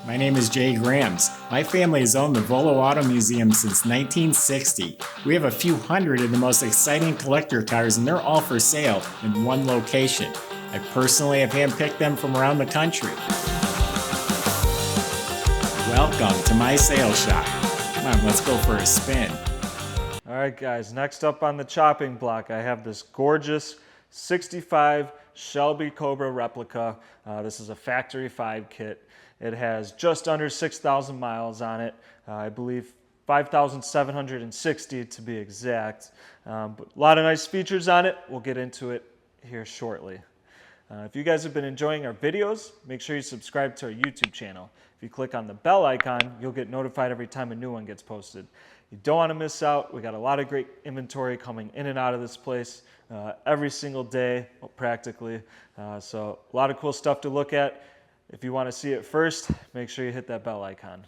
My name is Jay Grams. My family has owned the Volo Auto Museum since 1960. We have a few hundred of the most exciting collector cars, and they're all for sale in one location. I personally have handpicked them from around the country. Welcome to my sales shop. Come on, let's go for a spin. All right, guys, next up on the chopping block, I have this gorgeous 65 Shelby Cobra replica. This is a Factory 5 kit. It has just under 6,000 miles on it. I believe 5,760 to be exact. But a lot of nice features on it. We'll get into it here shortly. If you guys have been enjoying our videos, make sure you subscribe to our YouTube channel. If you click on the bell icon, you'll get notified every time a new one gets posted. You don't want to miss out. We got a lot of great inventory coming in and out of this place every single day, practically. So a lot of cool stuff to look at. If you want to see it first, make sure you hit that bell icon.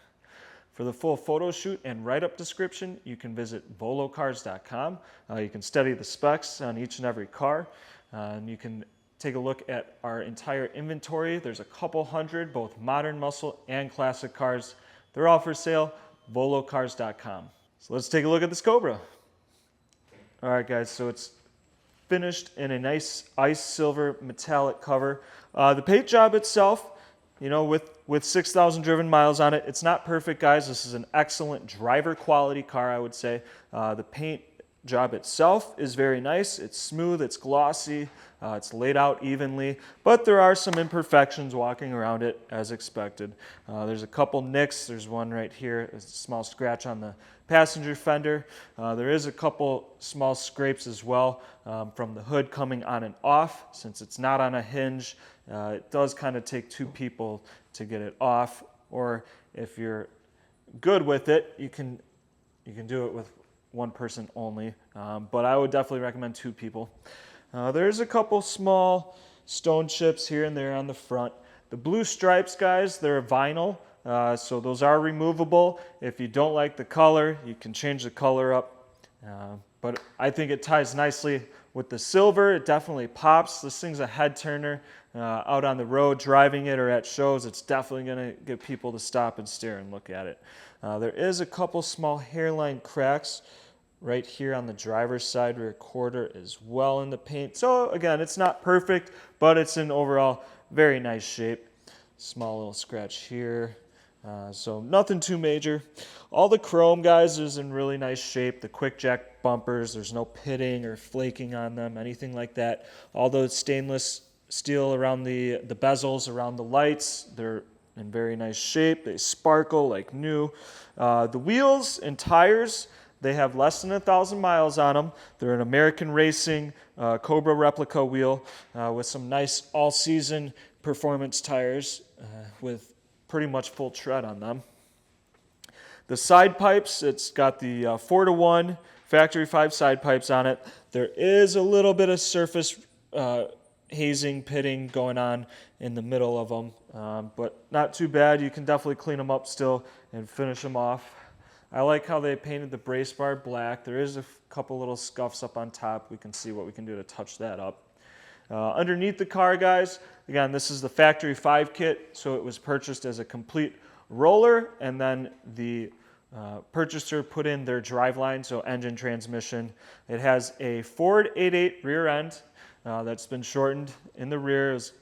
For the full photo shoot and write-up description, you can visit volocars.com. You can study the specs on each and every car, and you can take a look at our entire inventory. There's a couple hundred, both modern muscle and classic cars. They're all for sale, volocars.com. So let's take a look at this Cobra. All right, guys, so it's finished in a nice ice silver metallic cover. The paint job itself, you know, with 6,000 driven miles on it, it's not perfect, guys. This is an excellent driver quality car, I would say. The paint job itself is very nice. It's smooth, it's glossy, it's laid out evenly, but there are some imperfections walking around it as expected. There's a couple nicks. There's one right here, a small scratch on the passenger fender. There is a couple small scrapes as well from the hood coming on and off. Since it's not on a hinge, it does kind of take two people to get it off, or if you're good with it, you can do it with one person only, but I would definitely recommend two people. There's a couple small stone chips here and there on the front. The blue stripes, guys, they're vinyl, so those are removable. If you don't like the color, you can change the color up, but I think it ties nicely with the silver. It definitely pops. This thing's a head turner. Out on the road driving it or at shows, it's definitely going to get people to stop and stare and look at it. There is a couple small hairline cracks right here on the driver's side rear quarter as well in the paint. So again, it's not perfect, but it's in overall very nice shape. Small little scratch here. So nothing too major. All the chrome, guys, is in really nice shape. The quick jack bumpers, there's no pitting or flaking on them, anything like that. All those stainless steel around the bezels, around the lights, they're in very nice shape. They sparkle like new. The wheels and tires, they have less than 1,000 miles on them. They're an American Racing Cobra replica wheel with some nice all-season performance tires with pretty much full tread on them. The side pipes, it's got the 4-to-1 Factory 5 side pipes on it. There is a little bit of surface hazing, pitting going on in the middle of them, but not too bad. You can definitely clean them up still and finish them off. I like how they painted the brace bar black. There is a couple little scuffs up on top. We can see what we can do to touch that up. Underneath the car, guys, again, this is the Factory 5 kit, so it was purchased as a complete roller, and then the purchaser put in their driveline, so engine, transmission. It has a Ford 8.8 rear end that's been shortened in the rear. It was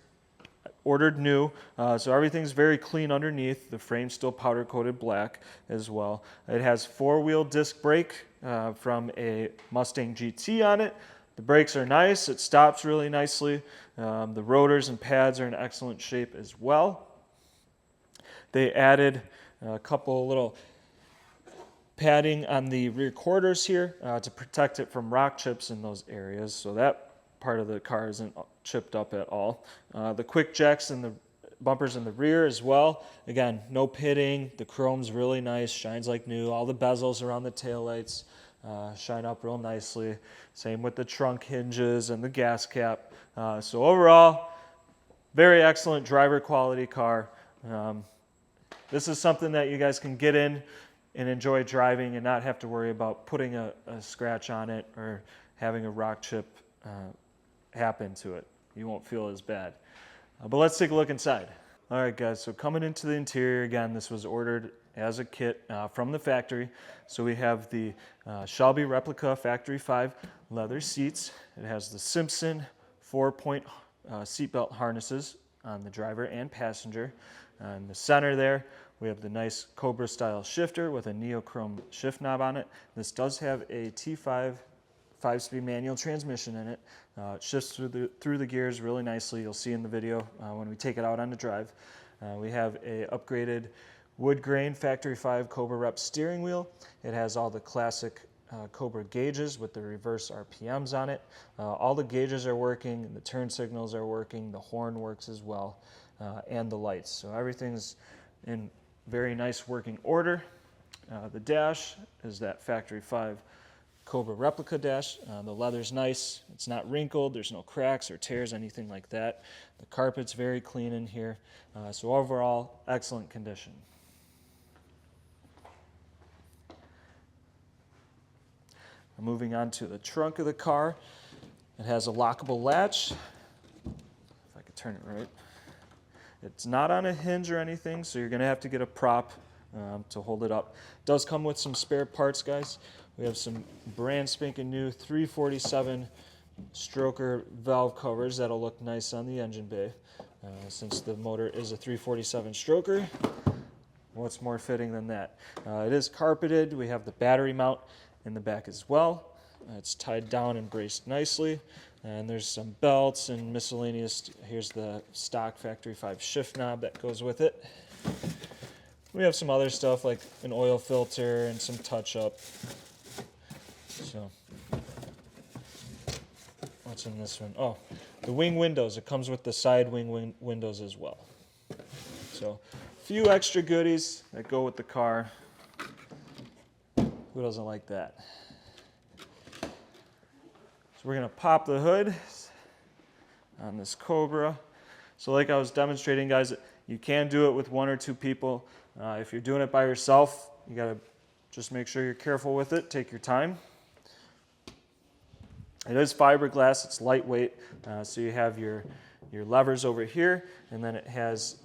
ordered new, so everything's very clean underneath. The frame's still powder coated black as well. It has 4-wheel disc brake from a Mustang GT on it. The brakes are nice. It stops really nicely. The rotors and pads are in excellent shape as well. They added a couple little padding on the rear quarters here to protect it from rock chips in those areas, so that part of the car isn't chipped up at all. The quick jacks and the bumpers in the rear as well. Again, no pitting. The chrome's really nice, shines like new. All the bezels around the taillights shine up real nicely. Same with the trunk hinges and the gas cap. So overall, very excellent driver quality car. This is something that you guys can get in and enjoy driving and not have to worry about putting a scratch on it or having a rock chip happen to it. You won't feel as bad. But let's take a look inside. All right, guys, so coming into the interior, again, this was ordered as a kit from the factory. So we have the Shelby replica Factory 5 leather seats. It has the Simpson 4-point seatbelt harnesses on the driver and passenger. In the center there, we have the nice Cobra style shifter with a neochrome shift knob on it. This does have a T5 5-speed manual transmission in it. It shifts through the gears really nicely. You'll see in the video when we take it out on the drive. We have a upgraded wood grain Factory 5 Cobra Rep steering wheel. It has all the classic Cobra gauges with the reverse RPMs on it. All the gauges are working, the turn signals are working, the horn works as well, and the lights. So everything's in very nice working order. The dash is that Factory 5 Cobra replica dash. The leather's nice. It's not wrinkled. There's no cracks or tears, anything like that. The carpet's very clean in here. So overall, excellent condition. Moving on to the trunk of the car. It has a lockable latch. If I could turn it right. It's not on a hinge or anything, so you're going to have to get a prop to hold it up. It does come with some spare parts, guys. We have some brand spanking new 347 stroker valve covers that'll look nice on the engine bay. Since the motor is a 347 stroker, what's more fitting than that? It is carpeted. We have the battery mount in the back as well. It's tied down and braced nicely. And there's some belts and miscellaneous. Here's the stock Factory 5 shift knob that goes with it. We have some other stuff like an oil filter and some touch-up. So, what's in this one? Oh, the wing windows. It comes with the side wing windows as well. So, a few extra goodies that go with the car. Who doesn't like that? So we're going to pop the hood on this Cobra. So like I was demonstrating, guys, you can do it with 1 or 2 people. If you're doing it by yourself, you got to just make sure you're careful with it. Take your time. It is fiberglass. It's lightweight. So you have your levers over here, and then it has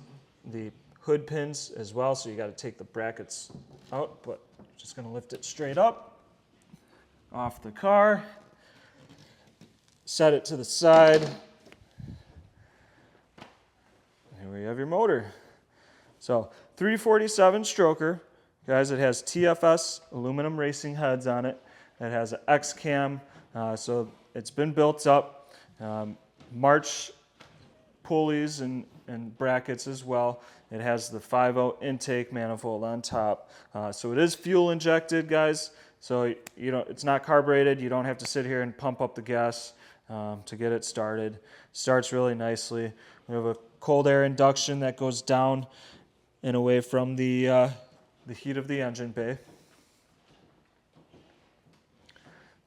the hood pins as well. So you got to take the brackets out, but just going to lift it straight up off the car. Set it to the side. Here we have your motor. So 347 stroker. Guys, it has TFS aluminum racing heads on it. It has an X-cam, so it's been built up. March pulleys and brackets as well. It has the 5.0 intake manifold on top. So it is fuel injected, guys. So it's not carbureted. You don't have to sit here and pump up the gas to get it started. Starts really nicely. We have a cold air induction that goes down and away from the heat of the engine bay.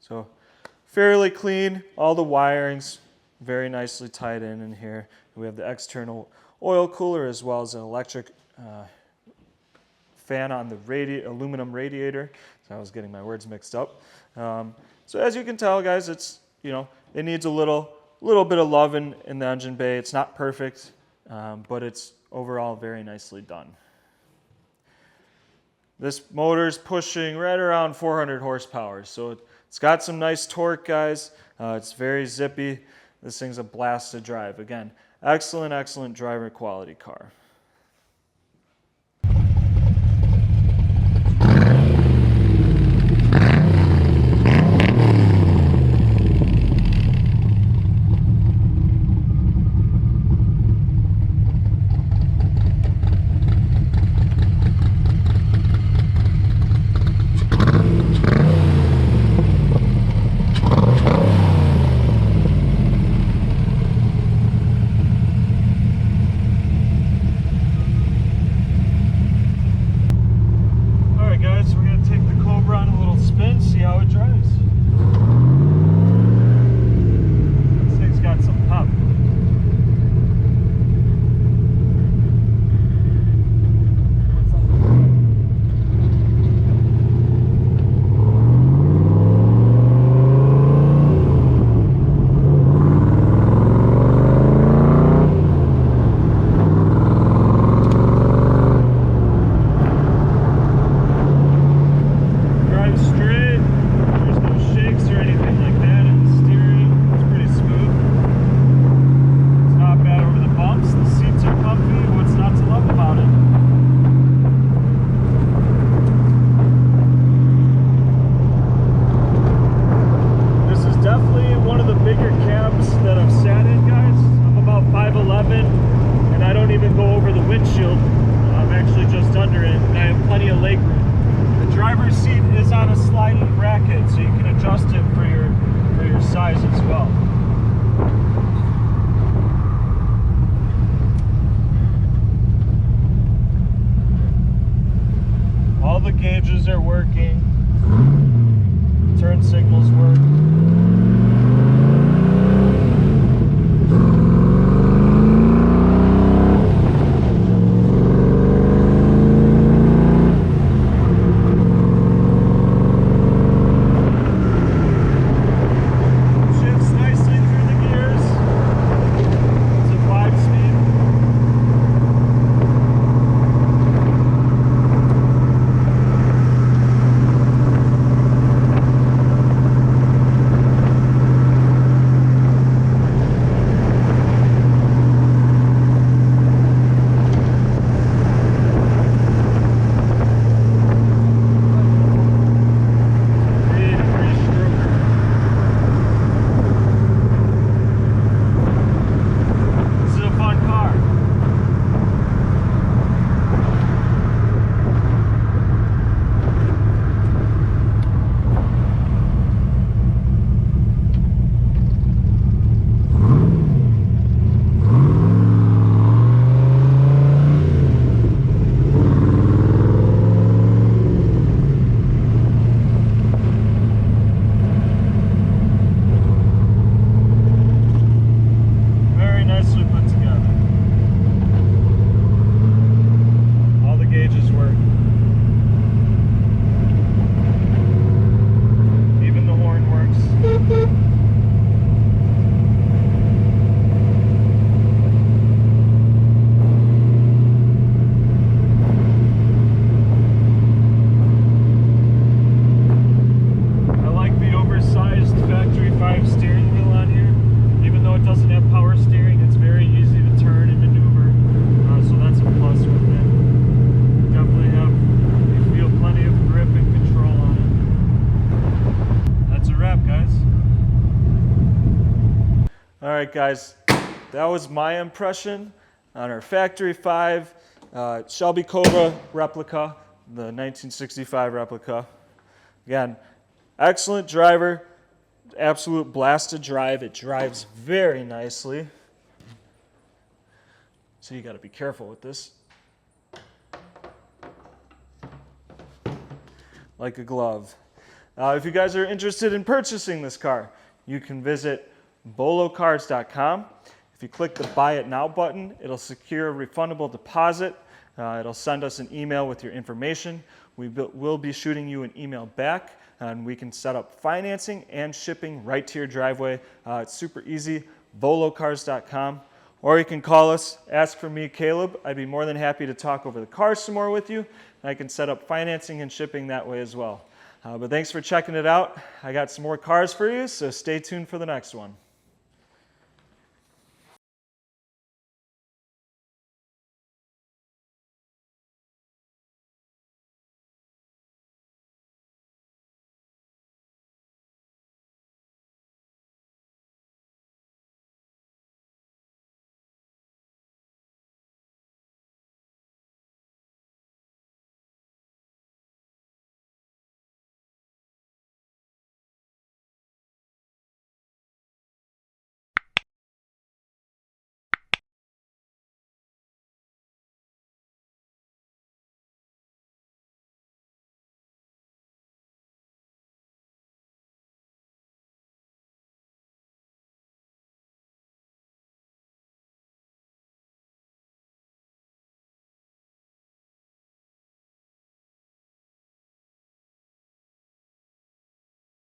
So fairly clean. All the wirings very nicely tied in here. We have the external oil cooler as well as an electric fan on the aluminum radiator. So I was getting my words mixed up. So as you can tell, guys, it's it needs a little bit of love in the engine bay. It's not perfect, but it's overall very nicely done. This motor is pushing right around 400 horsepower, so it's got some nice torque, guys. It's very zippy. This thing's a blast to drive. Again, excellent driver quality car. the gauges are working. Turn signals work. Alright guys, that was my impression on our Factory 5 Shelby Cobra replica, the 1965 replica. Again, excellent driver, absolute blast to drive. It drives very nicely. So you got to be careful with this. Like a glove. If you guys are interested in purchasing this car, you can visit volocars.com. If you click the Buy It Now button, it'll secure a refundable deposit. It'll send us an email with your information. We'll be shooting you an email back, and we can set up financing and shipping right to your driveway. It's super easy, volocars.com. Or you can call us, ask for me, Caleb. I'd be more than happy to talk over the car some more with you. And I can set up financing and shipping that way as well. But thanks for checking it out. I got some more cars for you, so stay tuned for the next one.